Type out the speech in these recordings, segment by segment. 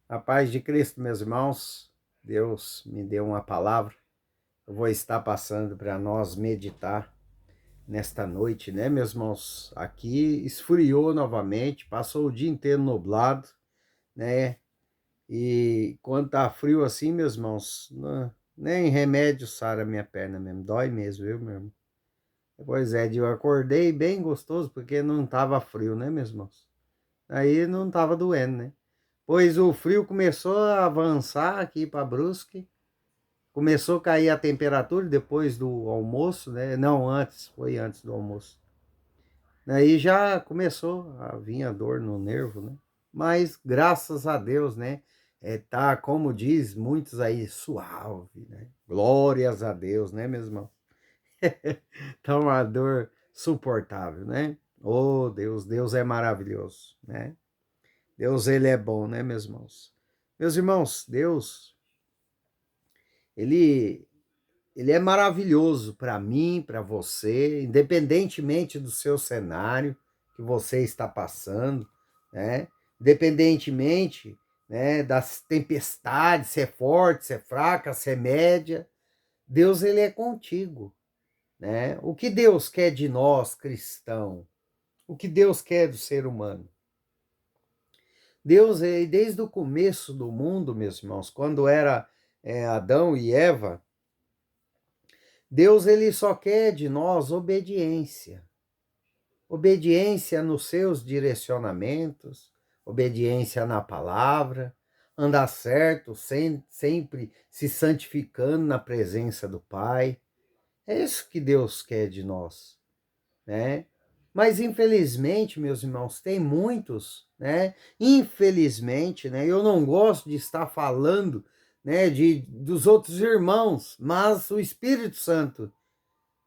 A paz de Cristo, meus irmãos. Deus me deu uma palavra. Eu vou estar passando para nós meditar nesta noite, né, meus irmãos? Aqui esfriou novamente, passou o dia inteiro nublado, né? E quando tá frio assim, meus irmãos, nem remédio sara minha perna mesmo, dói mesmo, viu, meu irmão? Pois é, eu acordei bem gostoso porque não tava frio, né, meus irmãos? Aí não tava doendo, né? Pois o frio começou a avançar aqui para Brusque, começou a cair a temperatura depois do almoço, né? Não, antes, foi antes do almoço. Aí já começou a vir a dor no nervo, né? Mas graças a Deus, né? Tá, como diz muitos aí, suave, né? Glórias a Deus, né, meu irmão? Tá uma dor suportável, né? Oh, Deus, Deus é maravilhoso, né? Deus, ele é bom, né, meus irmãos? Meus irmãos, Deus, ele, ele é maravilhoso para mim, para você, independentemente do seu cenário que você está passando, né? Independentemente, né, das tempestades, se é forte, se é fraca, se é média, Deus, ele é contigo, né? O que Deus quer de nós, cristão? O que Deus quer do ser humano? Deus, desde o começo do mundo, meus irmãos, quando era Adão e Eva, Deus, ele só quer de nós obediência. Obediência nos seus direcionamentos, obediência na palavra, andar certo, sempre se santificando na presença do Pai. É isso que Deus quer de nós, né? Mas infelizmente, meus irmãos, tem muitos, né? Infelizmente, né? Eu não gosto de estar falando, né, dos outros irmãos, mas o Espírito Santo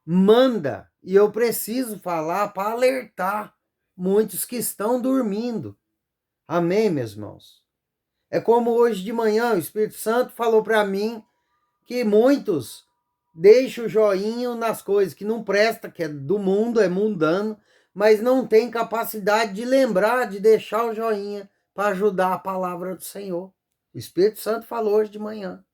manda e eu preciso falar para alertar muitos que estão dormindo. Amém, meus irmãos? É como hoje de manhã o Espírito Santo falou para mim que muitos deixam o joinha nas coisas que não presta, que é do mundo, é mundano, mas não tem capacidade de lembrar de deixar o joinha para ajudar a palavra do Senhor. O Espírito Santo falou hoje de manhã.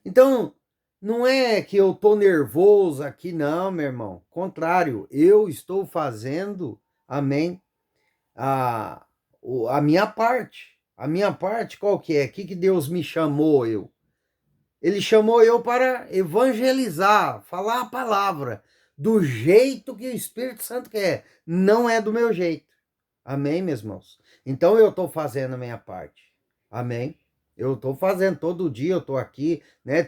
Então, não é que eu tô nervoso aqui, não, meu irmão. Contrário, eu estou fazendo, amém, a, a minha parte. A minha parte qual que é? O que Deus me chamou eu? Ele chamou eu para evangelizar, falar a palavra do jeito que o Espírito Santo quer. Não é do meu jeito. Amém, meus irmãos? Então eu estou fazendo a minha parte. Amém? Eu estou fazendo todo dia, eu estou aqui, né?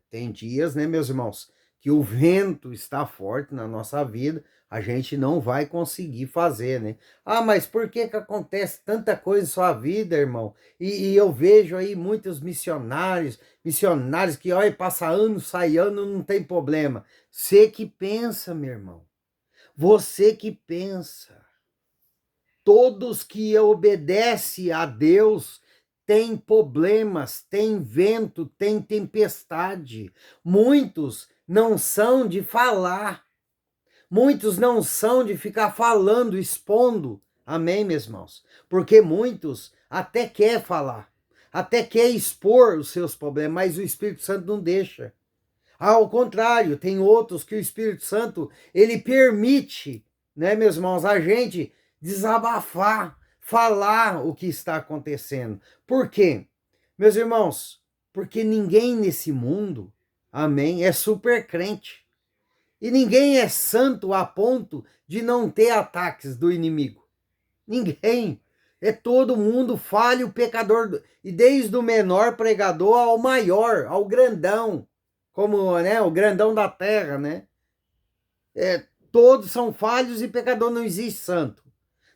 Tem dias, né, meus irmãos, que o vento está forte na nossa vida, a gente não vai conseguir fazer, né? Ah, mas por que que acontece tanta coisa em sua vida, irmão? E eu vejo aí muitos missionários que, olha, passa ano, sai ano, não tem problema. Você que pensa, meu irmão. Você que pensa. Todos que obedecem a Deus têm problemas, têm vento, têm tempestade. Muitos não são de falar. Muitos não são de ficar falando, expondo. Amém, meus irmãos? Porque muitos até quer falar, até quer expor os seus problemas, mas o Espírito Santo não deixa. Ao contrário, tem outros que o Espírito Santo, ele permite, né, meus irmãos, a gente desabafar, falar o que está acontecendo. Por quê? Meus irmãos, porque ninguém nesse mundo, amém, é super crente. E ninguém é santo a ponto de não ter ataques do inimigo. Ninguém. É todo mundo falho, pecador. E desde o menor pregador ao maior, ao grandão. Como, né, o grandão da terra, né? Todos são falhos e pecador, não existe santo.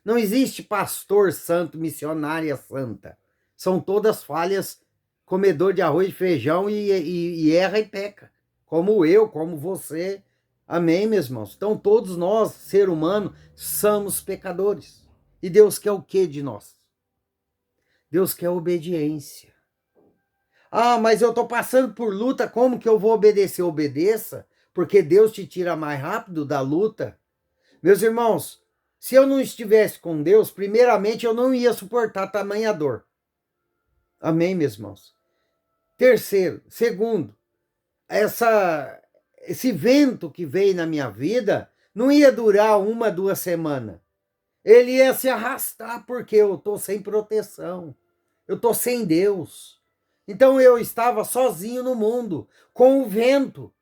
Não existe pastor santo, missionária santa. São todas falhas, comedor de arroz e feijão e erra e peca. Como eu, como você. Amém, meus irmãos? Então todos nós, ser humano, somos pecadores. E Deus quer o que de nós? Deus quer obediência. Ah, mas eu estou passando por luta, como que eu vou obedecer? Obedeça, porque Deus te tira mais rápido da luta. Meus irmãos, se eu não estivesse com Deus, primeiramente eu não ia suportar tamanha dor. Amém, meus irmãos? Terceiro, segundo, esse vento que veio na minha vida não ia durar 1, 2 semanas. Ele ia se arrastar porque eu estou sem proteção. Eu estou sem Deus. Então eu estava sozinho no mundo, com o vento.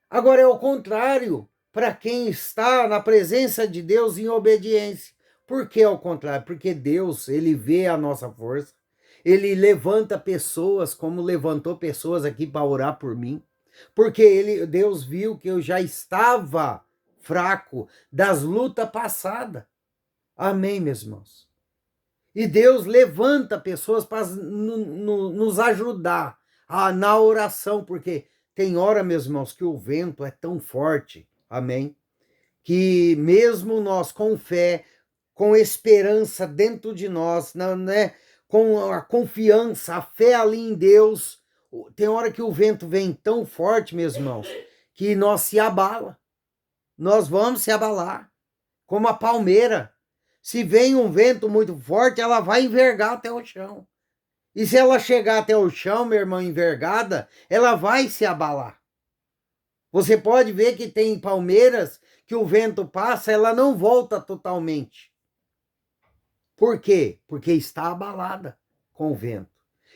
Agora é o contrário para quem está na presença de Deus em obediência. Por que é o contrário? Porque Deus, ele vê a nossa força. Ele levanta pessoas, como levantou pessoas aqui para orar por mim. Porque Deus viu que eu já estava fraco das lutas passadas. Amém, meus irmãos? E Deus levanta pessoas para nos ajudar na oração, porque tem hora, meus irmãos, que o vento é tão forte, amém? Que mesmo nós com fé, com esperança dentro de nós, né? Com a confiança, a fé ali em Deus, tem hora que o vento vem tão forte, meus irmãos, que nós se abala. Nós vamos se abalar, como a palmeira. Se vem um vento muito forte, ela vai envergar até o chão. E se ela chegar até o chão, minha irmã, envergada, ela vai se abalar. Você pode ver que tem palmeiras que o vento passa, ela não volta totalmente. Por quê? Porque está abalada com o vento.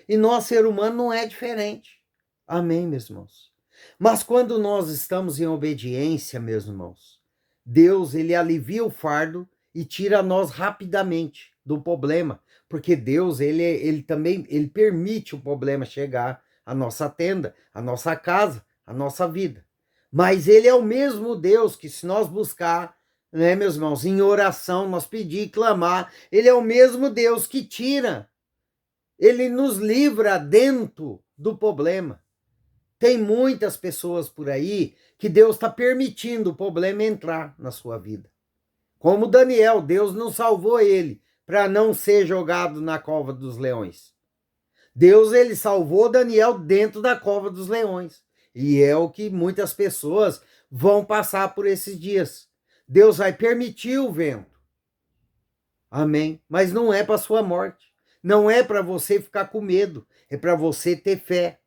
E nós, ser humano, não é diferente. Amém, meus irmãos? Mas quando nós estamos em obediência, meus irmãos, Deus, ele alivia o fardo e tira nós rapidamente do problema, porque Deus, ele também, ele permite o problema chegar à nossa tenda, à nossa casa, à nossa vida. Mas ele é o mesmo Deus que, se nós buscar, né, meus irmãos, em oração, nós pedir e clamar, ele é o mesmo Deus que tira, ele nos livra dentro do problema. Tem muitas pessoas por aí que Deus está permitindo o problema entrar na sua vida. Como Daniel, Deus não salvou ele para não ser jogado na cova dos leões. Deus, ele salvou Daniel dentro da cova dos leões. E é o que muitas pessoas vão passar por esses dias. Deus vai permitir o vento. Amém? Mas não é para sua morte. Não é para você ficar com medo. É para você ter fé.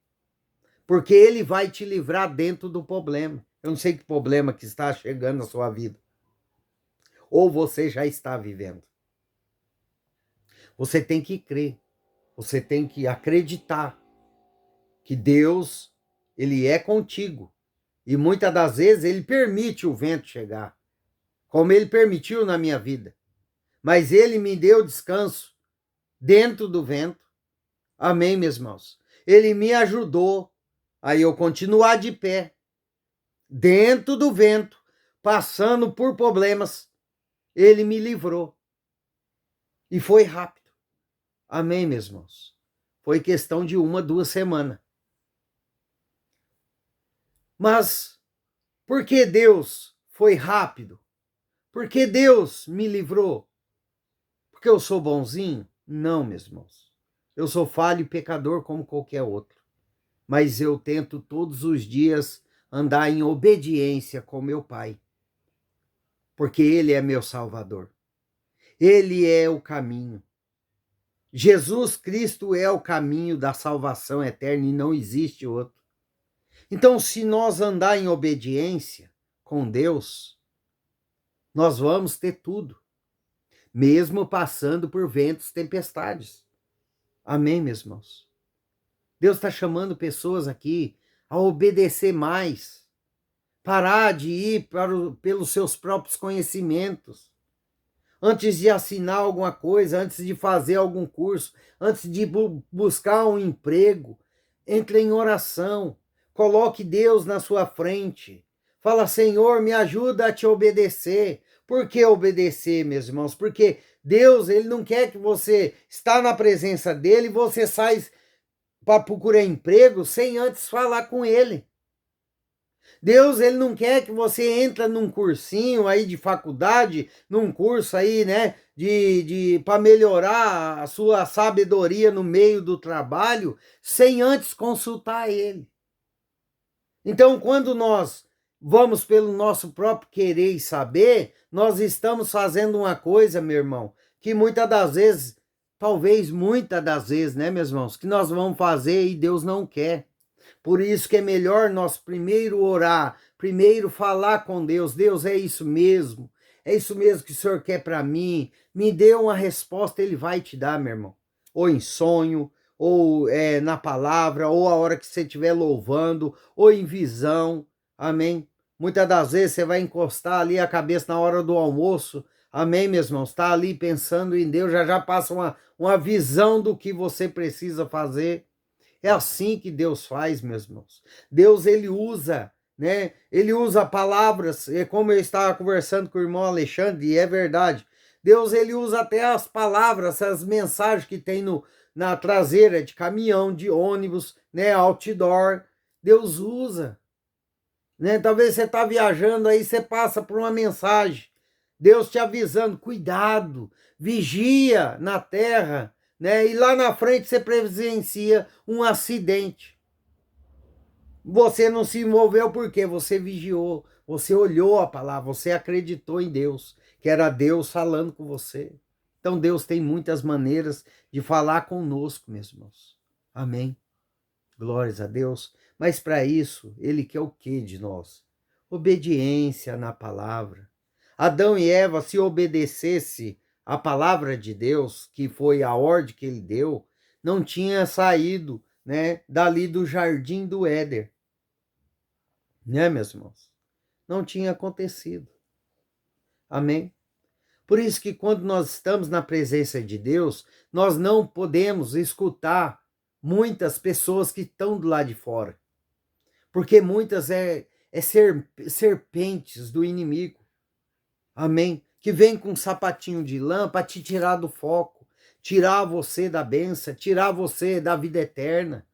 Porque ele vai te livrar dentro do problema. Eu não sei que problema que está chegando na sua vida. Ou você já está vivendo. Você tem que crer. Você tem que acreditar que Deus, ele é contigo. E muitas das vezes ele permite o vento chegar. Como ele permitiu na minha vida. Mas ele me deu descanso dentro do vento. Amém, meus irmãos? Ele me ajudou a eu continuar de pé, dentro do vento, passando por problemas. Ele me livrou. E foi rápido. Amém, meus irmãos? Foi questão de 1, 2 semanas. Mas por que Deus foi rápido? Por que Deus me livrou? Porque eu sou bonzinho? Não, meus irmãos. Eu sou falho e pecador como qualquer outro. Mas eu tento todos os dias andar em obediência com meu Pai. Porque Ele é meu Salvador. Ele é o caminho. Jesus Cristo é o caminho da salvação eterna e não existe outro. Então, se nós andar em obediência com Deus, nós vamos ter tudo, mesmo passando por ventos, tempestades. Amém, meus irmãos? Deus está chamando pessoas aqui a obedecer mais, parar de ir pelos seus próprios conhecimentos, antes de assinar alguma coisa, antes de fazer algum curso, antes de buscar um emprego, entre em oração, coloque Deus na sua frente, fala, Senhor, me ajuda a te obedecer. Por que obedecer, meus irmãos? Porque Deus, ele não quer que você está na presença dele e você sai para procurar emprego sem antes falar com ele. Deus, ele não quer que você entre num cursinho aí de faculdade, num curso aí, né, para melhorar a sua sabedoria no meio do trabalho, sem antes consultar ele. Então, quando nós vamos pelo nosso próprio querer e saber, nós estamos fazendo uma coisa, meu irmão, que muitas das vezes talvez muitas das vezes, né, meus irmãos, que nós vamos fazer e Deus não quer. Por isso que é melhor nós primeiro orar, primeiro falar com Deus. Deus, é isso mesmo. É isso mesmo que o Senhor quer para mim. Me dê uma resposta, Ele vai te dar, meu irmão. Ou em sonho, ou na palavra, ou a hora que você estiver louvando, ou em visão. Amém? Muitas das vezes você vai encostar ali a cabeça na hora do almoço. Amém, meus irmãos? Está ali pensando em Deus, já passa uma visão do que você precisa fazer. É assim que Deus faz, meus irmãos. Deus, ele usa, né? Ele usa palavras, como eu estava conversando com o irmão Alexandre, e é verdade. Deus, ele usa até as palavras, as mensagens que tem na traseira de caminhão, de ônibus, né? Outdoor. Deus usa, né? Talvez você está viajando aí, você passa por uma mensagem. Deus te avisando, cuidado, vigia na terra, né? E lá na frente você presencia um acidente. Você não se envolveu porque você vigiou, você olhou a palavra, você acreditou em Deus, que era Deus falando com você. Então Deus tem muitas maneiras de falar conosco, meus irmãos. Amém. Glórias a Deus. Mas para isso, Ele quer o que de nós? Obediência na palavra. Adão e Eva, se obedecesse a palavra de Deus, que foi a ordem que Ele deu, não tinha saído, né, dali do jardim do Éden. Né, meus irmãos? Não tinha acontecido. Amém? Por isso que quando nós estamos na presença de Deus, nós não podemos escutar muitas pessoas que estão do lado de fora. Porque muitas serpentes do inimigo. Amém? Que vem com um sapatinho de lã para te tirar do foco, tirar você da bênção, tirar você da vida eterna.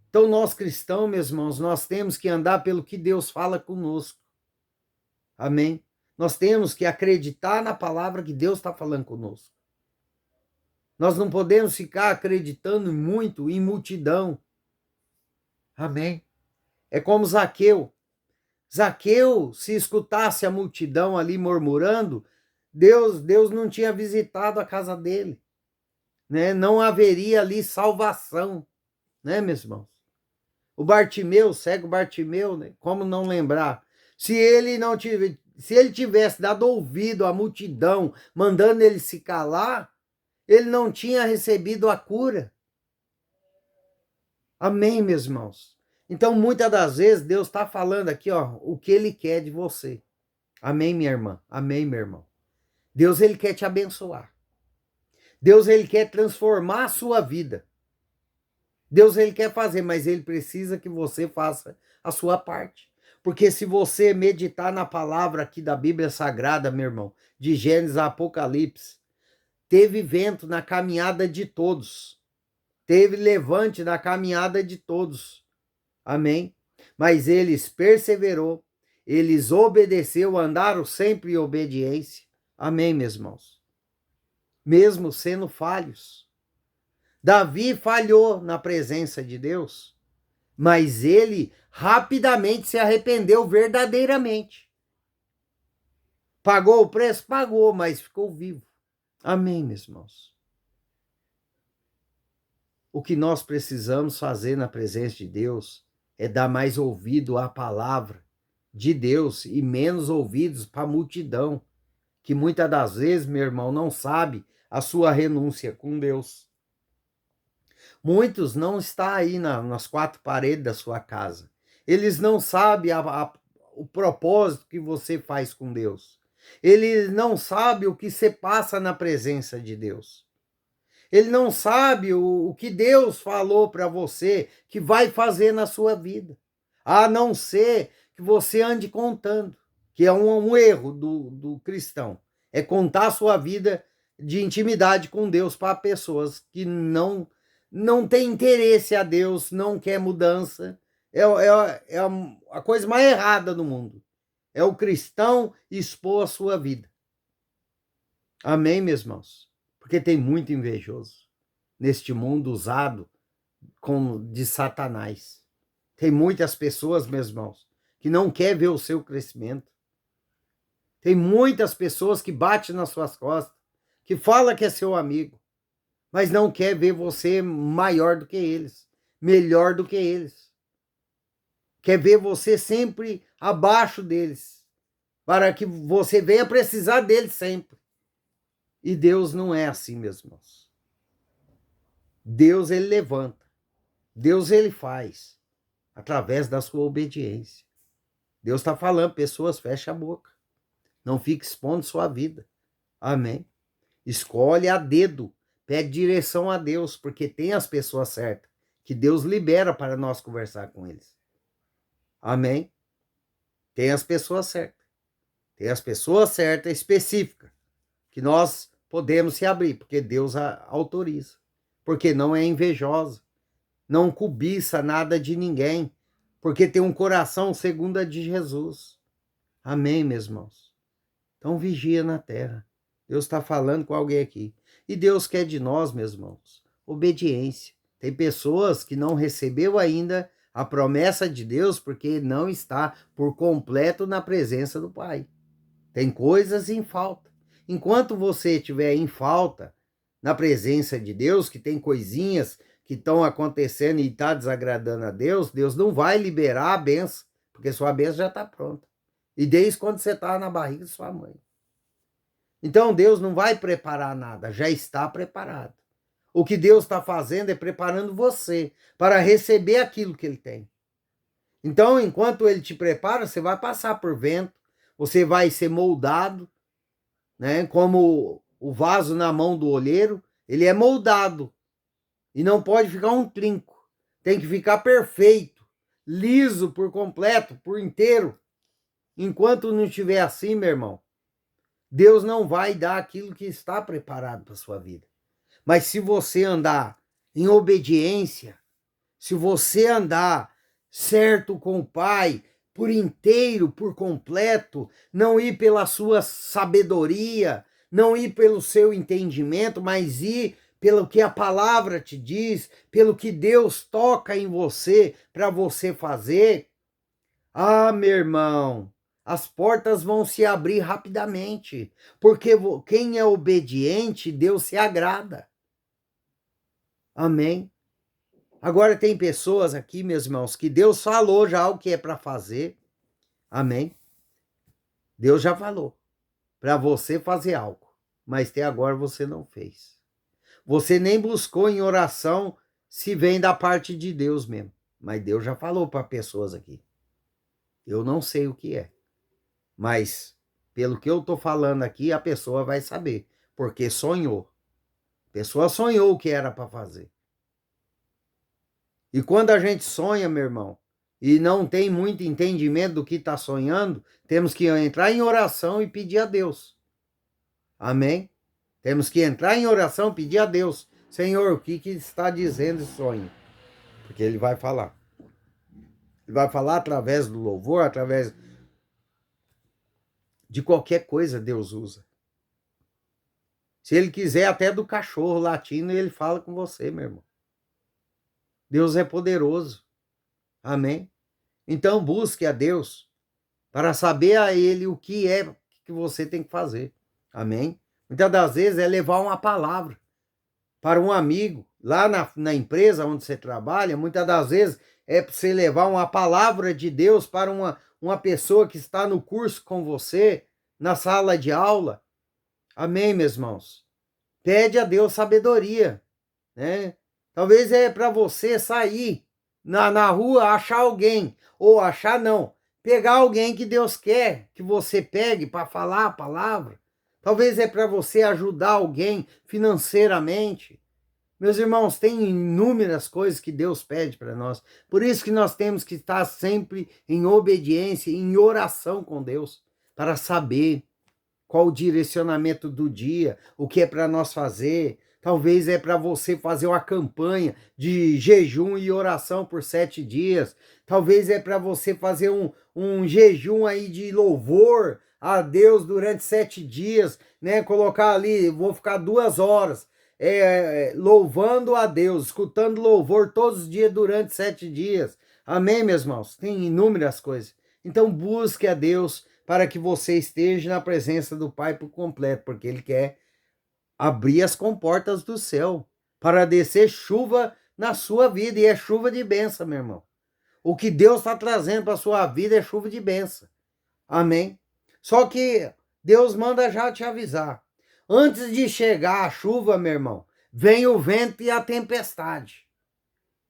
Então nós cristãos, meus irmãos, nós temos que andar pelo que Deus fala conosco. Amém? Nós temos que acreditar na palavra que Deus está falando conosco. Nós não podemos ficar acreditando muito em multidão. Amém? É como Zaqueu. Zaqueu, se escutasse a multidão ali murmurando, Deus não tinha visitado a casa dele. Né? Não haveria ali salvação. Né, meus irmãos? O Bartimeu, o cego Bartimeu, né? Como não lembrar? Se ele tivesse dado ouvido à multidão, mandando ele se calar, ele não tinha recebido a cura. Amém, meus irmãos? Então, muitas das vezes, Deus está falando aqui, ó, o que Ele quer de você. Amém, minha irmã? Amém, meu irmão? Deus, Ele quer te abençoar. Deus, Ele quer transformar a sua vida. Deus, Ele quer fazer, mas Ele precisa que você faça a sua parte. Porque se você meditar na palavra aqui da Bíblia Sagrada, meu irmão, de Gênesis a Apocalipse, teve vento na caminhada de todos. Teve levante na caminhada de todos. Amém? Mas eles perseverou, eles obedeceu, andaram sempre em obediência. Amém, meus irmãos? Mesmo sendo falhos. Davi falhou na presença de Deus, mas ele rapidamente se arrependeu verdadeiramente. Pagou o preço? Pagou, mas ficou vivo. Amém, meus irmãos? O que nós precisamos fazer na presença de Deus é dar mais ouvido à palavra de Deus e menos ouvidos para a multidão, que muitas das vezes, meu irmão, não sabe a sua renúncia com Deus. Muitos não estão aí nas quatro paredes da sua casa. Eles não sabem o propósito que você faz com Deus. Eles não sabem o que você passa na presença de Deus. Ele não sabe o que Deus falou para você que vai fazer na sua vida. A não ser que você ande contando, que é um erro do cristão. É contar a sua vida de intimidade com Deus para pessoas que não têm interesse a Deus, não quer mudança. É a coisa mais errada do mundo. É o cristão expor a sua vida. Amém, meus irmãos? Porque tem muito invejoso neste mundo usado de Satanás. Tem muitas pessoas, meus irmãos, que não querem ver o seu crescimento. Tem muitas pessoas que batem nas suas costas, que falam que é seu amigo, mas não quer ver você maior do que eles, melhor do que eles. Quer ver você sempre abaixo deles, para que você venha precisar deles sempre. E Deus não é assim, meus irmãos. Deus, ele levanta. Deus, ele faz através da sua obediência. Deus está falando, pessoas, fecha a boca. Não fique expondo sua vida. Amém. Escolhe a dedo. Pede direção a Deus, porque tem as pessoas certas, que Deus libera para nós conversar com eles. Amém. Tem as pessoas certas. Tem as pessoas certas específicas, que nós podemos se abrir, porque Deus autoriza. Porque não é invejosa, não cobiça nada de ninguém, porque tem um coração segundo a de Jesus. Amém, meus irmãos? Então vigia na terra. Deus está falando com alguém aqui. E Deus quer de nós, meus irmãos, obediência. Tem pessoas que não recebeu ainda a promessa de Deus porque não está por completo na presença do Pai. Tem coisas em falta. Enquanto você estiver em falta na presença de Deus, que tem coisinhas que estão acontecendo e está desagradando a Deus, Deus não vai liberar a benção, porque sua benção já está pronta. E desde quando você está na barriga de sua mãe. Então Deus não vai preparar nada, já está preparado. O que Deus está fazendo é preparando você para receber aquilo que Ele tem. Então, enquanto Ele te prepara, você vai passar por vento, você vai ser moldado, né? Como o vaso na mão do olheiro, ele é moldado e não pode ficar um trinco. Tem que ficar perfeito, liso por completo, por inteiro. Enquanto não estiver assim, meu irmão, Deus não vai dar aquilo que está preparado para a sua vida. Mas se você andar em obediência, se você andar certo com o Pai, por inteiro, por completo, não ir pela sua sabedoria, não ir pelo seu entendimento, mas ir pelo que a palavra te diz, pelo que Deus toca em você para você fazer. Ah, meu irmão, as portas vão se abrir rapidamente, porque quem é obediente, Deus se agrada. Amém? Agora tem pessoas aqui, meus irmãos, que Deus falou já o que é para fazer. Amém? Deus já falou para você fazer algo, mas até agora você não fez. Você nem buscou em oração se vem da parte de Deus mesmo, mas Deus já falou para pessoas aqui. Eu não sei o que é, mas pelo que eu estou falando aqui, a pessoa vai saber, porque sonhou. A pessoa sonhou o que era para fazer. E quando a gente sonha, meu irmão, e não tem muito entendimento do que está sonhando, temos que entrar em oração e pedir a Deus. Amém? Temos que entrar em oração e pedir a Deus. Senhor, o que está dizendo esse sonho? Porque Ele vai falar. Ele vai falar através do louvor, através de qualquer coisa Deus usa. Se Ele quiser até do cachorro latindo, Ele fala com você, meu irmão. Deus é poderoso. Amém? Então busque a Deus para saber a Ele o que é que você tem que fazer. Amém? Muitas das vezes é levar uma palavra para um amigo, lá na empresa onde você trabalha, muitas das vezes é para você levar uma palavra de Deus para uma pessoa que está no curso com você, na sala de aula. Amém, meus irmãos? Pede a Deus sabedoria, né? Talvez é para você sair na rua, achar alguém, ou achar não, pegar alguém que Deus quer que você pegue para falar a palavra. Talvez é para você ajudar alguém financeiramente. Meus irmãos, tem inúmeras coisas que Deus pede para nós. Por isso que nós temos que estar sempre em obediência, em oração com Deus, para saber qual o direcionamento do dia, o que é para nós fazer. Talvez é para você fazer uma campanha de jejum e oração por 7 dias. Talvez é para você fazer um jejum aí de louvor a Deus durante 7 dias, né? Colocar ali, vou ficar 2 horas louvando a Deus, escutando louvor todos os dias durante 7 dias. Amém, meus irmãos? Tem inúmeras coisas. Então busque a Deus para que você esteja na presença do Pai por completo, porque Ele quer abrir as comportas do céu. para descer chuva na sua vida, e é chuva de bênção, meu irmão. O que Deus está trazendo para a sua vida é chuva de bênção. Amém? Só que Deus manda já te avisar. Antes de chegar a chuva, meu irmão, vem o vento e a tempestade.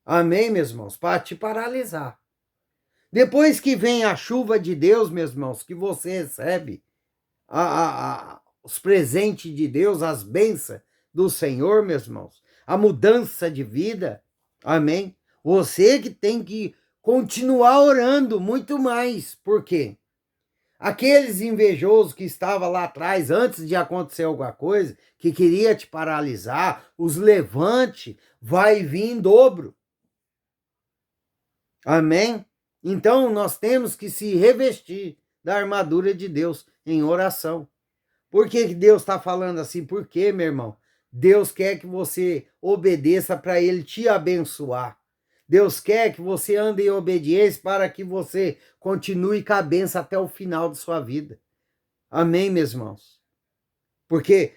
Amém, meus irmãos? Para te paralisar. Depois que vem a chuva de Deus, meus irmãos, que você recebe os presentes de Deus, as bênçãos do Senhor, meus irmãos, a mudança de vida, amém? Você que tem que continuar orando muito mais, por quê? Aqueles invejosos que estavam lá atrás, antes de acontecer alguma coisa, que queria te paralisar, os levante, vai vir em dobro. Amém? Então, nós temos que se revestir da armadura de Deus em oração. Por que Deus está falando assim? Por quê, meu irmão? Deus quer que você obedeça para Ele te abençoar. Deus quer que você ande em obediência para que você continue com a bênção até o final de sua vida. Amém, meus irmãos? Porque,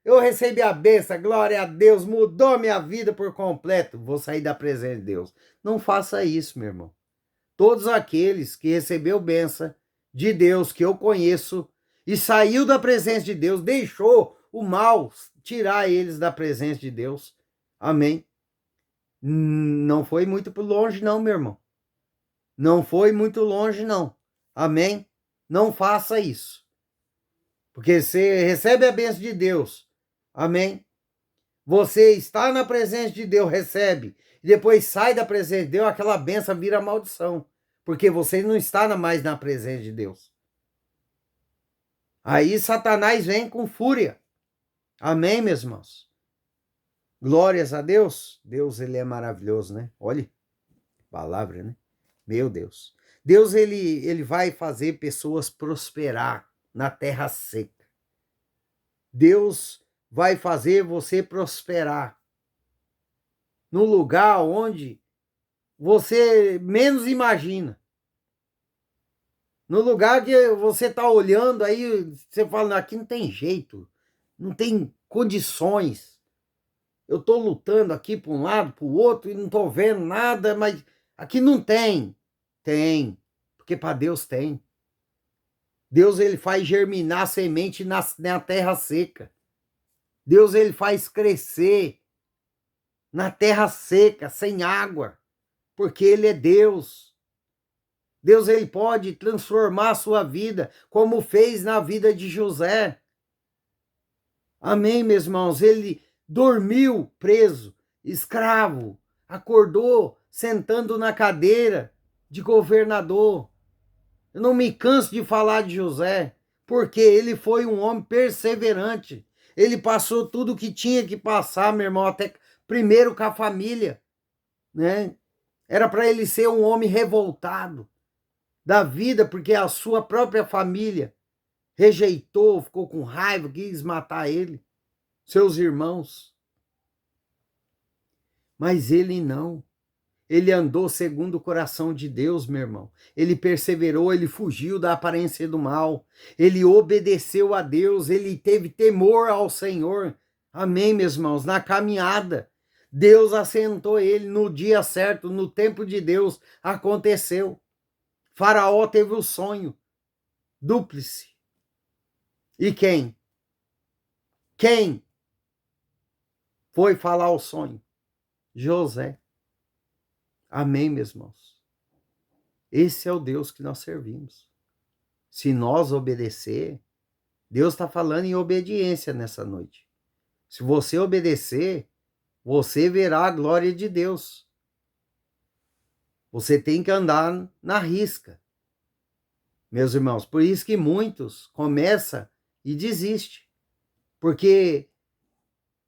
eu recebi a bênção, glória a Deus, mudou minha vida por completo, vou sair da presença de Deus. Não faça isso, meu irmão. Todos aqueles que recebeu bênção de Deus, que eu conheço, e saiu da presença de Deus, deixou o mal tirar eles da presença de Deus. Amém? Não foi muito longe não, meu irmão. Não foi muito longe não. Amém? Não faça isso. Porque você recebe a bênção de Deus. Amém? Você está na presença de Deus, recebe. E depois sai da presença de Deus, aquela bênção vira maldição. Porque você não está mais na presença de Deus. Aí Satanás vem com fúria. Amém, meus irmãos? Glórias a Deus. Deus, ele é maravilhoso, né? Olha, palavra, né? Meu Deus. Deus, ele vai fazer pessoas prosperar na terra seca. Deus vai fazer você prosperar no lugar onde você menos imagina. No lugar que você está olhando, aí você fala, aqui não tem jeito, não tem condições. Eu estou lutando aqui para um lado, para o outro, e não estou vendo nada, mas aqui não tem. Tem, porque para Deus tem. Deus, ele faz germinar semente na terra seca. Deus, ele faz crescer na terra seca, sem água, porque ele é Deus. Deus, ele pode transformar a sua vida, como fez na vida de José. Amém, meus irmãos? Ele dormiu preso, escravo, acordou sentando na cadeira de governador. Eu não me canso de falar de José, porque ele foi um homem perseverante. Ele passou tudo o que tinha que passar, meu irmão, até primeiro com a família, né? Era para ele ser um homem revoltado da vida, porque a sua própria família rejeitou, ficou com raiva, quis matar ele, seus irmãos. Mas ele não. Ele andou segundo o coração de Deus, meu irmão. Ele perseverou, ele fugiu da aparência do mal. Ele obedeceu a Deus, ele teve temor ao Senhor. Amém, meus irmãos? Na caminhada, Deus assentou ele no dia certo, no tempo de Deus, aconteceu. Faraó teve o sonho, dúplice. E quem? Quem foi falar o sonho? José. Amém, meus irmãos? Esse é o Deus que nós servimos. Se nós obedecer, Deus está falando em obediência nessa noite. Se você obedecer, você verá a glória de Deus. Você tem que andar na risca, meus irmãos. Por isso que muitos começam e desistem. Porque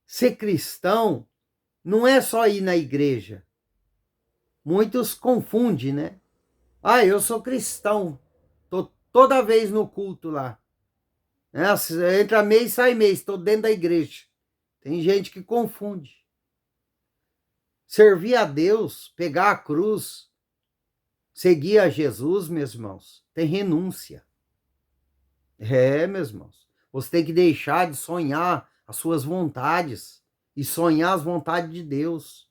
ser cristão não é só ir na igreja. Muitos confundem, né? Eu sou cristão. Tô toda vez no culto lá. Entra mês, sai mês. Tô dentro da igreja. Tem gente que confunde. Servir a Deus, pegar a cruz, seguir a Jesus, meus irmãos, tem renúncia. Meus irmãos. Você tem que deixar de sonhar as suas vontades. e sonhar as vontades de Deus.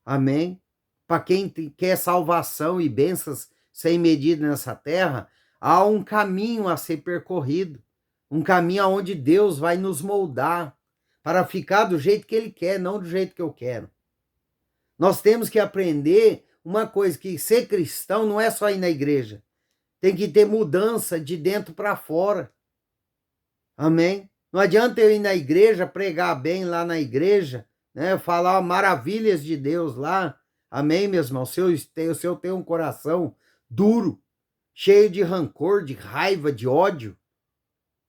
Amém? Para quem quer salvação e bênçãos sem medida nessa terra, há um caminho a ser percorrido, um caminho aonde Deus vai nos moldar para ficar do jeito que Ele quer, não do jeito que eu quero. Nós temos que aprender uma coisa, que ser cristão não é só ir na igreja, tem que ter mudança de dentro para fora. Amém? Não adianta eu ir na igreja, pregar bem lá na igreja, né? Falar maravilhas de Deus lá. Amém, meus irmãos? Se eu tenho um coração duro, cheio de rancor, de raiva, de ódio.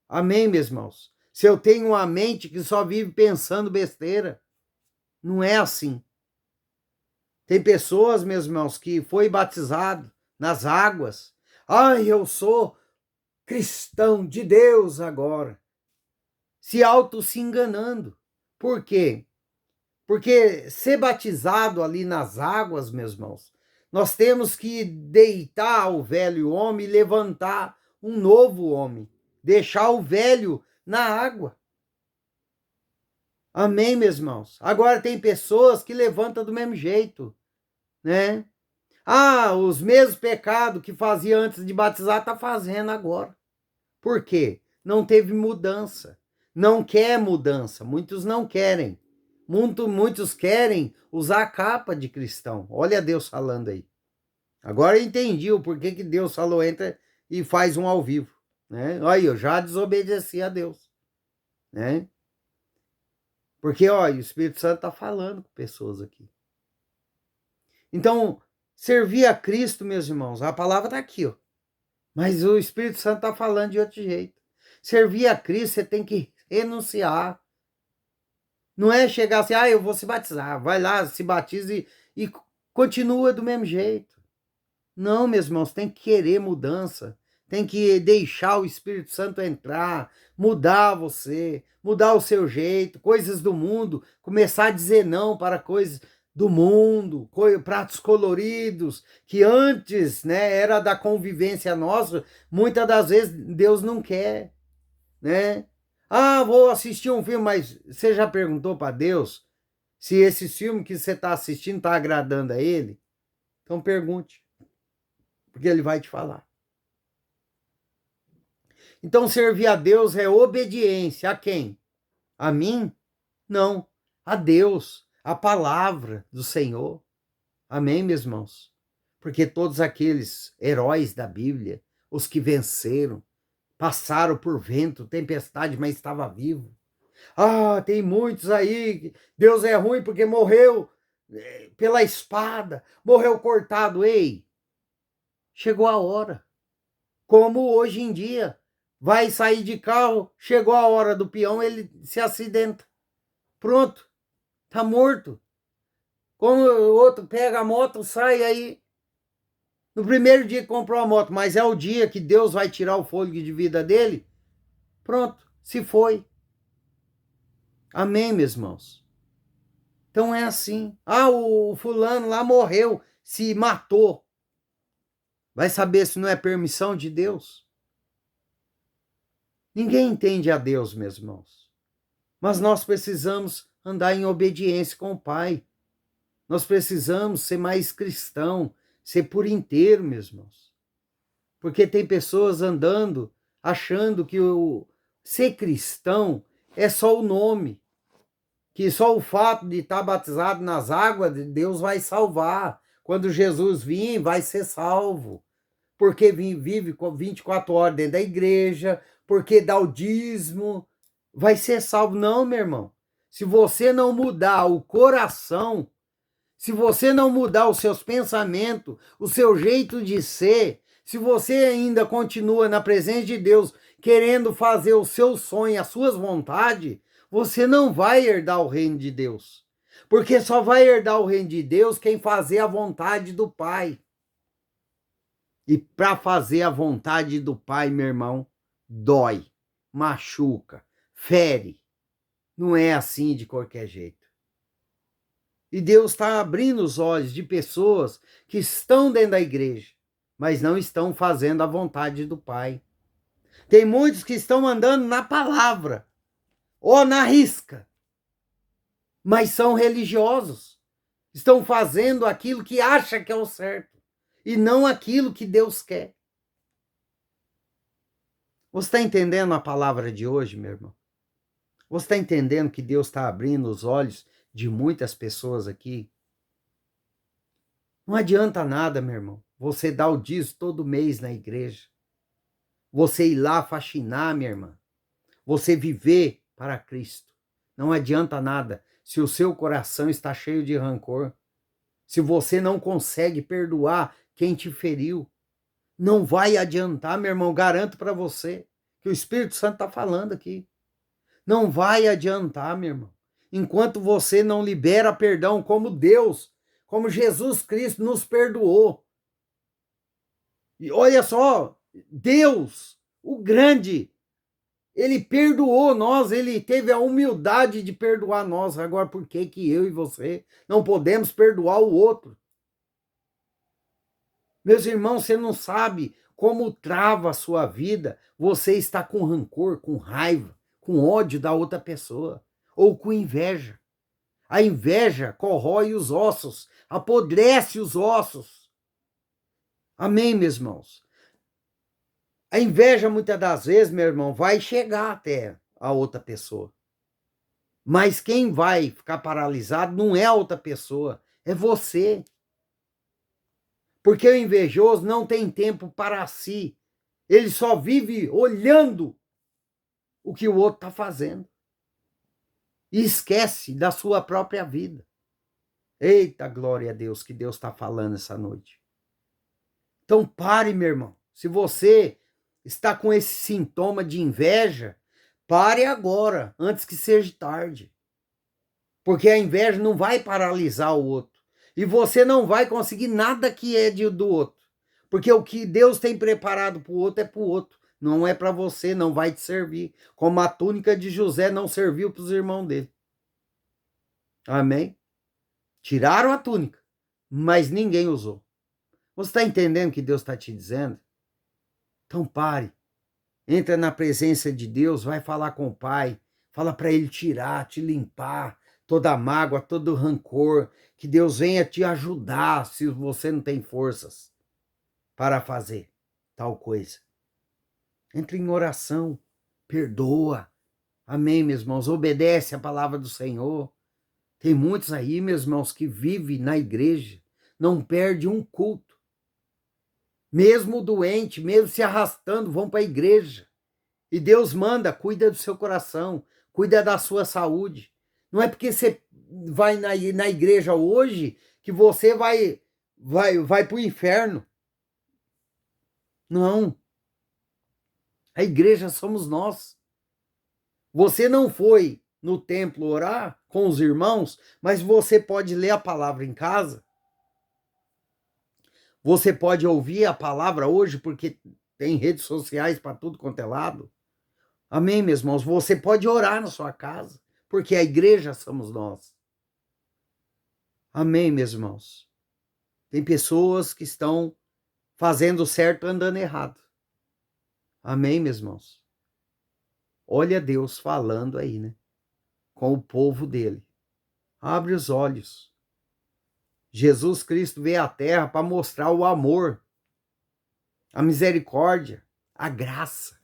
Amém, meus irmãos? Se eu tenho uma mente que só vive pensando besteira. Não é assim. Tem pessoas, meus irmãos, que foi batizado nas águas. Ai, eu sou cristão de Deus agora. Se enganando. Por quê? Porque ser batizado ali nas águas, meus irmãos, nós temos que deitar o velho homem e levantar um novo homem. Deixar o velho na água. Amém, meus irmãos? Agora tem pessoas que levantam do mesmo jeito, né? Ah, os mesmos pecados que fazia antes de batizar, tá fazendo agora. Por quê? Não teve mudança. Não quer mudança. Muitos não querem. Muitos querem usar a capa de cristão. Olha Deus falando aí. Agora eu entendi o porquê que Deus falou, entra e faz um ao vivo, né? Aí eu já desobedeci a Deus, né? Porque, olha, o Espírito Santo está falando com pessoas aqui. Então, servir a Cristo, meus irmãos, a palavra está aqui, ó. Mas o Espírito Santo está falando de outro jeito. Servir a Cristo, você tem que renunciar. Não é chegar assim, eu vou se batizar. Vai lá, se batiza e continua do mesmo jeito. Não, meus irmãos, tem que querer mudança. Tem que deixar o Espírito Santo entrar, mudar você, mudar o seu jeito, coisas do mundo, começar a dizer não para coisas do mundo, pratos coloridos, que antes, né, era da convivência nossa, muitas das vezes Deus não quer, né? Ah, vou assistir um filme, mas você já perguntou para Deus se esse filme que você está assistindo está agradando a Ele? Então pergunte, porque Ele vai te falar. Então, servir a Deus é obediência. A quem? A mim? Não. A Deus, a palavra do Senhor. Amém, meus irmãos? Porque todos aqueles heróis da Bíblia, os que venceram, passaram por vento, tempestade, mas estava vivo. Ah, tem muitos aí, Deus é ruim porque morreu pela espada, morreu cortado. Ei, chegou a hora. Como hoje em dia, vai sair de carro, chegou a hora do peão, ele se acidenta. Pronto, tá morto. Como o outro pega a moto, sai aí. No primeiro dia que comprou a moto, mas é o dia que Deus vai tirar o fôlego de vida dele. Pronto, se foi. Amém, meus irmãos? Então é assim. Ah, o fulano lá morreu, se matou. Vai saber se não é permissão de Deus? Ninguém entende a Deus, meus irmãos. Mas nós precisamos andar em obediência com o Pai. Nós precisamos ser mais cristão, ser por inteiro, meus irmãos. Porque tem pessoas andando, achando que ser cristão é só o nome. Que só o fato de estar batizado nas águas, Deus vai salvar. Quando Jesus vir, vai ser salvo. Porque vive 24 horas dentro da igreja, porque dá o dízimo, vai ser salvo. Não, meu irmão. Se você não mudar o coração, se você não mudar os seus pensamentos, o seu jeito de ser, se você ainda continua na presença de Deus, querendo fazer o seu sonho, as suas vontades, você não vai herdar o reino de Deus. Porque só vai herdar o reino de Deus quem fazer a vontade do Pai. E para fazer a vontade do Pai, meu irmão, dói, machuca, fere. Não é assim de qualquer jeito. E Deus está abrindo os olhos de pessoas que estão dentro da igreja, mas não estão fazendo a vontade do Pai. Tem muitos que estão andando na palavra, ou na risca, mas são religiosos. Estão fazendo aquilo que acha que é o certo e não aquilo que Deus quer. Você está entendendo a palavra de hoje, meu irmão? Você está entendendo que Deus está abrindo os olhos de muitas pessoas aqui? Não adianta nada, meu irmão, você dar o dízimo todo mês na igreja. Você ir lá faxinar, minha irmã. Você viver para Cristo. Não adianta nada se o seu coração está cheio de rancor. Se você não consegue perdoar quem te feriu. Não vai adiantar, meu irmão, garanto para você que o Espírito Santo está falando aqui. Não vai adiantar, meu irmão. Enquanto você não libera perdão como Deus, como Jesus Cristo nos perdoou. E olha só, Deus, o grande, ele perdoou nós, ele teve a humildade de perdoar nós. Agora, por que que eu e você não podemos perdoar o outro? Meus irmãos, você não sabe como trava a sua vida. Você está com rancor, com raiva, com ódio da outra pessoa, ou com inveja. A inveja corrói os ossos, apodrece os ossos. Amém, meus irmãos? A inveja, muitas das vezes, meu irmão, vai chegar até a outra pessoa. Mas quem vai ficar paralisado não é a outra pessoa, é você. Porque o invejoso não tem tempo para si. Ele só vive olhando o que o outro está fazendo. E esquece da sua própria vida. Eita, glória a Deus, que Deus está falando essa noite. Então pare, meu irmão. Se você está com esse sintoma de inveja, pare agora, antes que seja tarde. Porque a inveja não vai paralisar o outro. E você não vai conseguir nada que é do outro. Porque o que Deus tem preparado para o outro é para o outro. Não é para você, não vai te servir. Como a túnica de José não serviu para os irmãos dele. Amém? Tiraram a túnica, mas ninguém usou. Você está entendendo o que Deus está te dizendo? Então pare. Entra na presença de Deus, vai falar com o Pai. Fala para Ele tirar, te limpar toda a mágoa, todo o rancor. Que Deus venha te ajudar se você não tem forças para fazer tal coisa. Entre em oração, perdoa. Amém, meus irmãos? Obedece a palavra do Senhor. Tem muitos aí, meus irmãos, que vivem na igreja, não perde um culto. Mesmo doente, mesmo se arrastando, vão para a igreja. E Deus manda, cuida do seu coração, cuida da sua saúde. Não é porque você vai na igreja hoje que você vai para o inferno. Não. A igreja somos nós. Você não foi no templo orar com os irmãos, mas você pode ler a palavra em casa. Você pode ouvir a palavra hoje, porque tem redes sociais para tudo quanto é lado. Amém, meus irmãos? Você pode orar na sua casa, porque a igreja somos nós. Amém, meus irmãos? Tem pessoas que estão fazendo certo andando errado. Amém, meus irmãos? Olha Deus falando aí, né? Com o povo dele. Abre os olhos. Jesus Cristo veio à terra para mostrar o amor, a misericórdia, a graça.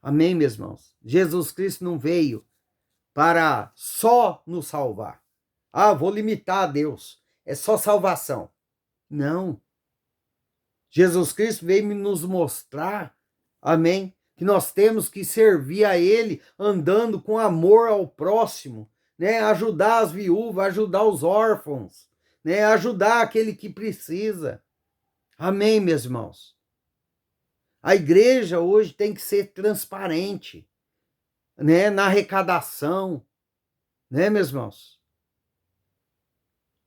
Amém, meus irmãos? Jesus Cristo não veio para só nos salvar. Ah, vou limitar a Deus. É só salvação. Não. Jesus Cristo veio nos mostrar, amém, que nós temos que servir a Ele andando com amor ao próximo, né? Ajudar as viúvas, ajudar os órfãos, né? Ajudar aquele que precisa. Amém, meus irmãos? A igreja hoje tem que ser transparente, né? Na arrecadação, né, meus irmãos?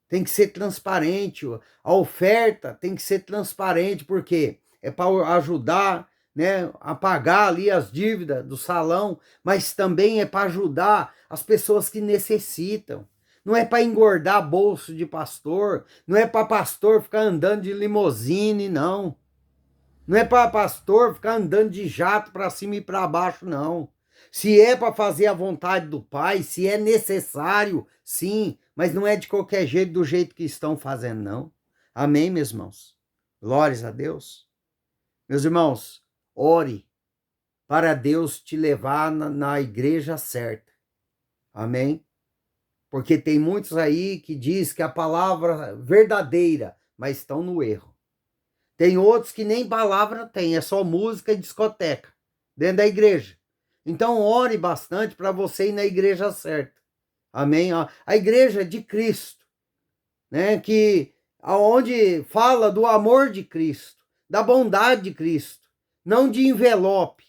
Tem que ser transparente, a oferta tem que ser transparente, porque é para ajudar, né, a pagar ali as dívidas do salão, mas também é para ajudar as pessoas que necessitam. Não é para engordar bolso de pastor, não é para pastor ficar andando de limusine, não. Não é para pastor ficar andando de jato para cima e para baixo, não. Se é para fazer a vontade do Pai, se é necessário, sim, mas não é de qualquer jeito, do jeito que estão fazendo, não. Amém, meus irmãos? Glórias a Deus. Meus irmãos, ore para Deus te levar na igreja certa. Amém? Porque tem muitos aí que diz que a palavra verdadeira, mas estão no erro. Tem outros que nem palavra tem, é só música e discoteca dentro da igreja. Então ore bastante para você ir na igreja certa. Amém? A igreja de Cristo, né? Que aonde fala do amor de Cristo, da bondade de Cristo, não de envelope,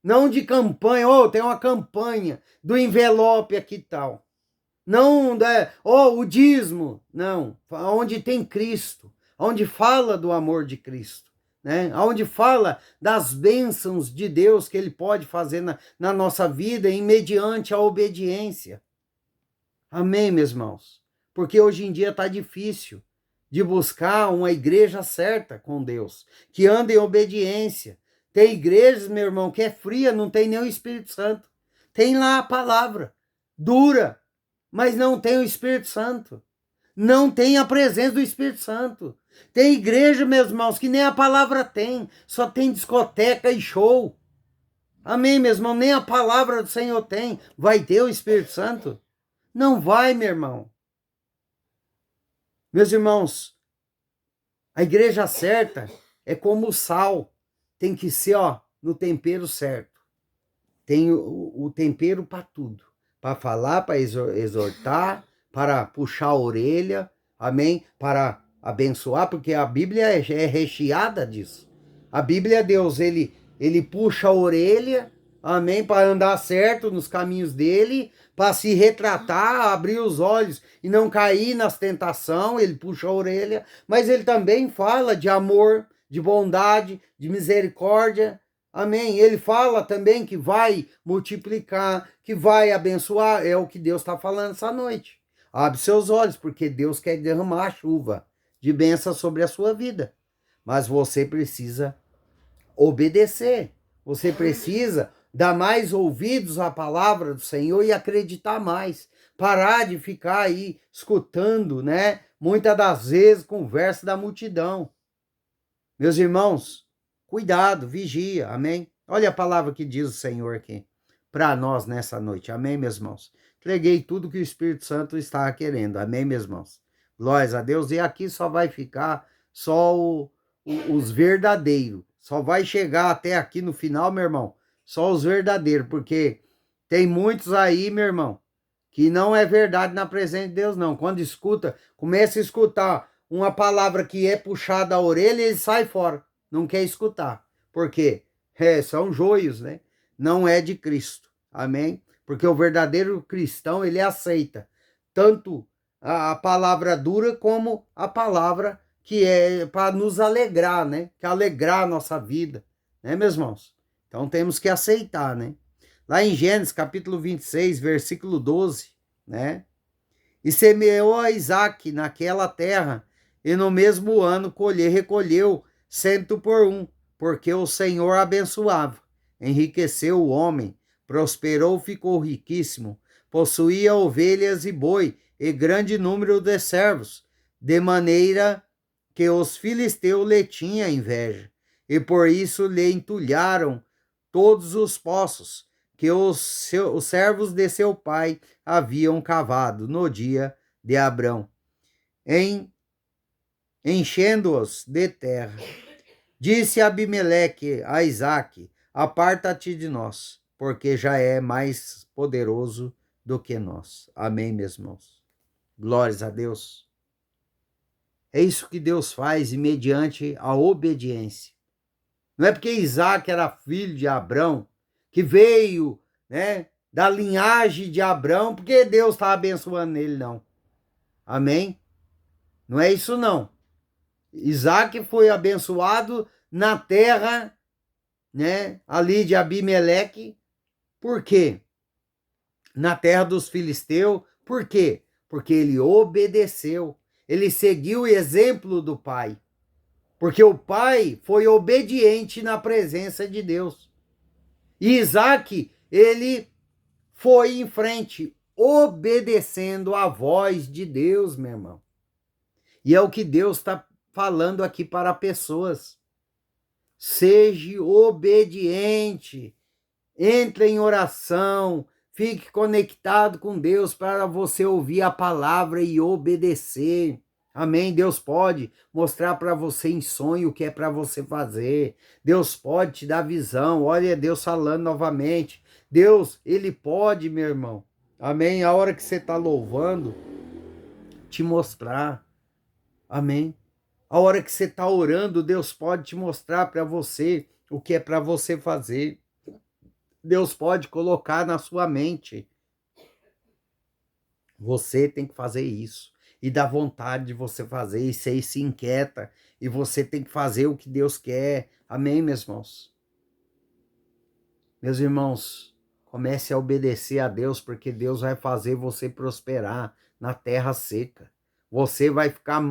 não de campanha. Oh, tem uma campanha do envelope aqui e tal. Não, o dízimo, não. Onde tem Cristo, onde fala do amor de Cristo, né? Onde fala das bênçãos de Deus que Ele pode fazer na nossa vida em mediante a obediência. Amém, meus irmãos? Porque hoje em dia está difícil de buscar uma igreja certa com Deus, que anda em obediência. Tem igrejas, meu irmão, que é fria, não tem nem o Espírito Santo. Tem lá a palavra, dura, mas não tem o Espírito Santo. Não tem a presença do Espírito Santo. Tem igreja, meus irmãos, que nem a palavra tem, só tem discoteca e show. Amém, meus irmãos? Nem a palavra do Senhor tem. Vai ter o Espírito Santo? Não vai, meu irmão. Meus irmãos, a igreja certa é como o sal. Tem que ser, no tempero certo. Tem o tempero para tudo. Para falar, para exortar, para puxar a orelha, amém? Para abençoar, porque a Bíblia é recheada disso. A Bíblia, Deus, ele puxa a orelha, amém? Para andar certo nos caminhos dele, para se retratar, abrir os olhos e não cair nas tentações, ele puxa a orelha, mas ele também fala de amor, de bondade, de misericórdia. Amém? Ele fala também que vai multiplicar, que vai abençoar. É o que Deus está falando essa noite. Abre seus olhos, porque Deus quer derramar a chuva de bênção sobre a sua vida. Mas você precisa obedecer. Você precisa dar mais ouvidos à palavra do Senhor e acreditar mais. Parar de ficar aí escutando, né? Muitas das vezes conversa da multidão. Meus irmãos, cuidado, vigia, amém? Olha a palavra que diz o Senhor aqui para nós nessa noite, amém, meus irmãos? Entreguei tudo que o Espírito Santo está querendo, amém, meus irmãos? Glórias a Deus, e aqui só vai ficar só os verdadeiros, só vai chegar até aqui no final, meu irmão, só os verdadeiros, porque tem muitos aí, meu irmão, que não é verdade na presença de Deus, não. Quando escuta, começa a escutar uma palavra que é puxada a orelha, ele sai fora, não quer escutar. Por quê? São joios, né? Não é de Cristo, amém? Porque o verdadeiro cristão, ele aceita tanto a palavra dura como a palavra que é para nos alegrar, né? Que alegrar a nossa vida, né, meus irmãos? Então temos que aceitar, né? Lá em Gênesis, capítulo 26, versículo 12, né? E semeou a Isaac naquela terra, e no mesmo ano recolheu 100 por 1, porque o Senhor abençoava. Enriqueceu o homem, prosperou, ficou riquíssimo, possuía ovelhas e boi, e grande número de servos, de maneira que os filisteus lhe tinham inveja, e por isso lhe entulharam todos os poços que os servos de seu pai haviam cavado no dia de Abrão, enchendo-os de terra. Disse Abimeleque a Isaque: aparta-te de nós, porque já é mais poderoso do que nós. Amém, meus irmãos? Glórias a Deus. É isso que Deus faz mediante a obediência. Não é porque Isaac era filho de Abrão, que veio, né, da linhagem de Abrão, porque Deus estava abençoando ele, não. Amém? Não é isso, não. Isaac foi abençoado na terra, né, ali de Abimeleque. Por quê? Na terra dos filisteus. Por quê? Porque ele obedeceu. Ele seguiu o exemplo do pai. Porque o pai foi obediente na presença de Deus. E Isaac, ele foi em frente, obedecendo a voz de Deus, meu irmão. E é o que Deus está falando aqui para pessoas. Seja obediente, entre em oração, fique conectado com Deus para você ouvir a palavra e obedecer. Amém? Deus pode mostrar para você em sonho o que é para você fazer. Deus pode te dar visão. Olha Deus falando novamente. Deus, ele pode, meu irmão. Amém? A hora que você está louvando, te mostrar. Amém? A hora que você está orando, Deus pode te mostrar para você o que é para você fazer. Deus pode colocar na sua mente. Você tem que fazer isso. E dá vontade de você fazer. E você se inquieta. E você tem que fazer o que Deus quer. Amém, meus irmãos? Meus irmãos, comece a obedecer a Deus, porque Deus vai fazer você prosperar na terra seca. Você vai ficar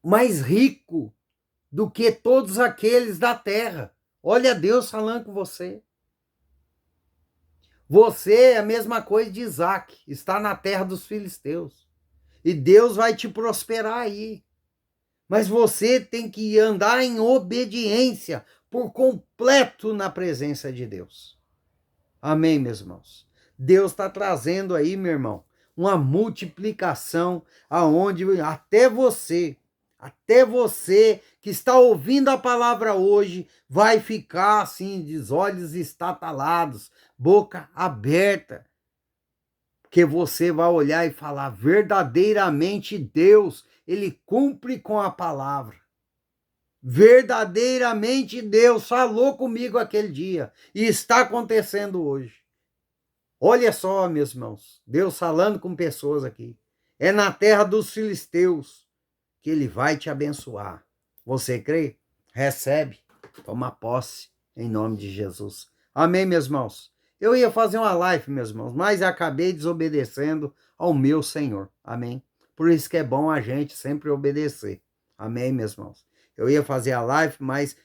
mais rico do que todos aqueles da terra. Olha Deus falando com você. Você é a mesma coisa de Isaac, está na terra dos filisteus. E Deus vai te prosperar aí. Mas você tem que andar em obediência por completo na presença de Deus. Amém, meus irmãos? Deus está trazendo aí, meu irmão, uma multiplicação aonde até você que está ouvindo a palavra hoje, vai ficar assim, de olhos estatalados, boca aberta, porque você vai olhar e falar, verdadeiramente Deus, ele cumpre com a palavra. Verdadeiramente Deus falou comigo aquele dia, e está acontecendo hoje. Olha só, meus irmãos, Deus falando com pessoas aqui. É na terra dos filisteus que ele vai te abençoar. Você crê? Recebe, toma posse, em nome de Jesus. Amém, meus irmãos? Eu ia fazer uma live, meus irmãos, mas acabei desobedecendo ao meu Senhor. Amém? Por isso que é bom a gente sempre obedecer. Amém, meus irmãos? Eu ia fazer a live, mas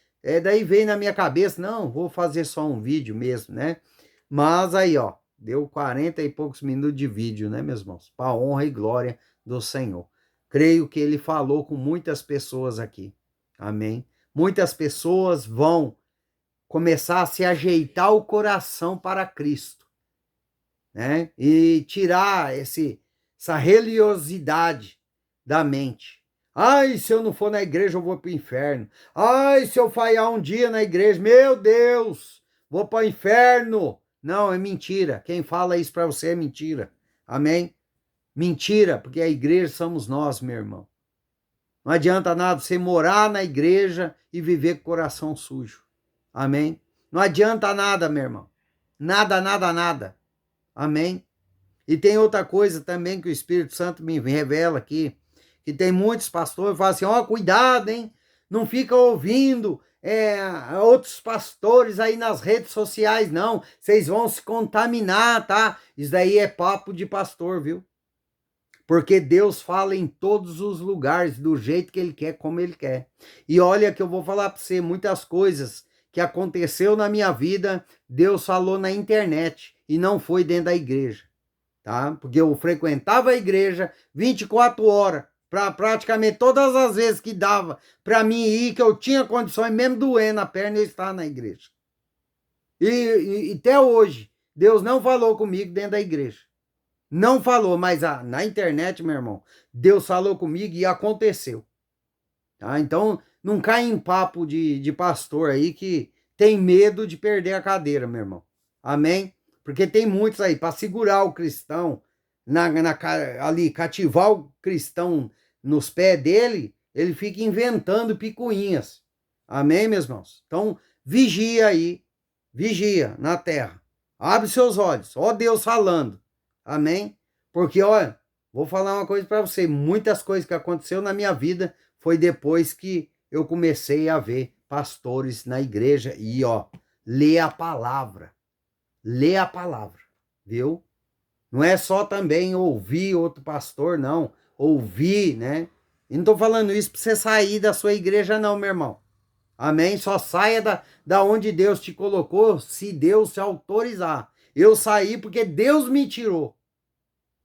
daí veio na minha cabeça, não, vou fazer só um vídeo mesmo, né? Mas aí, ó, deu 40 e poucos minutos de vídeo, né, meus irmãos? Para a honra e glória do Senhor. Creio que ele falou com muitas pessoas aqui. Amém? Muitas pessoas vão começar a se ajeitar o coração para Cristo, né? E tirar essa religiosidade da mente. Ai, se eu não for na igreja, eu vou para o inferno. Ai, se eu falhar um dia na igreja, meu Deus, vou para o inferno. Não, é mentira. Quem fala isso para você é mentira. Amém? Mentira, porque a igreja somos nós, meu irmão. Não adianta nada você morar na igreja e viver com o coração sujo. Amém? Não adianta nada, meu irmão. Nada, nada, nada. Amém? E tem outra coisa também que o Espírito Santo me revela aqui, que tem muitos pastores que falam assim, ó, cuidado, hein? Não fica ouvindo outros pastores aí nas redes sociais, não. Vocês vão se contaminar, tá? Isso daí é papo de pastor, viu? Porque Deus fala em todos os lugares, do jeito que ele quer, como ele quer. E olha que eu vou falar para você, muitas coisas que aconteceu na minha vida, Deus falou na internet e não foi dentro da igreja, tá? Porque eu frequentava a igreja 24 horas, para praticamente todas as vezes que dava para mim ir, que eu tinha condições, mesmo doendo a perna, eu estava na igreja. E até hoje, Deus não falou comigo dentro da igreja. Não falou, mas na internet, meu irmão, Deus falou comigo e aconteceu. Tá? Então, não cai em papo de pastor aí que tem medo de perder a cadeira, meu irmão. Amém? Porque tem muitos aí, para segurar o cristão, ali, cativar o cristão nos pés dele, ele fica inventando picuinhas. Amém, meus irmãos? Então, vigia aí, vigia na terra. Abre seus olhos, ó Deus falando. Amém? Porque, olha, vou falar uma coisa para você. Muitas coisas que aconteceu na minha vida foi depois que eu comecei a ver pastores na igreja. E, ó, lê a palavra. Lê a palavra, viu? Não é só também ouvir outro pastor, não. Ouvir, né? E não tô falando isso para você sair da sua igreja, não, meu irmão. Amém? Só saia da onde Deus te colocou se Deus te autorizar. Eu saí porque Deus me tirou.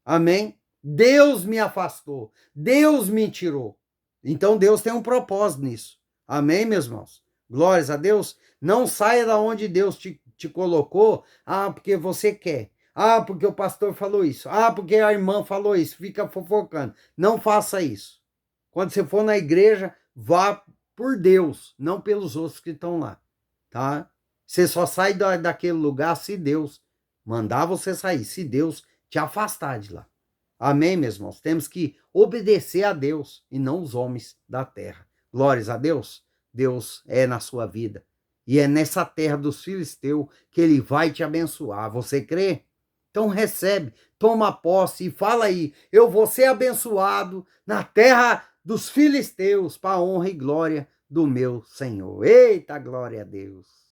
Amém? Deus me afastou. Deus me tirou. Então Deus tem um propósito nisso. Amém, meus irmãos? Glórias a Deus. Não saia da onde Deus te colocou. Ah, porque você quer. Ah, porque o pastor falou isso. Ah, porque a irmã falou isso. Fica fofocando. Não faça isso. Quando você for na igreja, vá por Deus, não pelos outros que estão lá, tá? Você só sai daquele lugar se Deus mandar você sair, se Deus te afastar de lá. Amém, meus irmãos? Temos que obedecer a Deus e não os homens da terra. Glórias a Deus. Deus é na sua vida. E é nessa terra dos filisteus que ele vai te abençoar. Você crê? Então recebe, toma posse e fala aí: eu vou ser abençoado na terra dos filisteus para a honra e glória do meu Senhor. Eita, glória a Deus.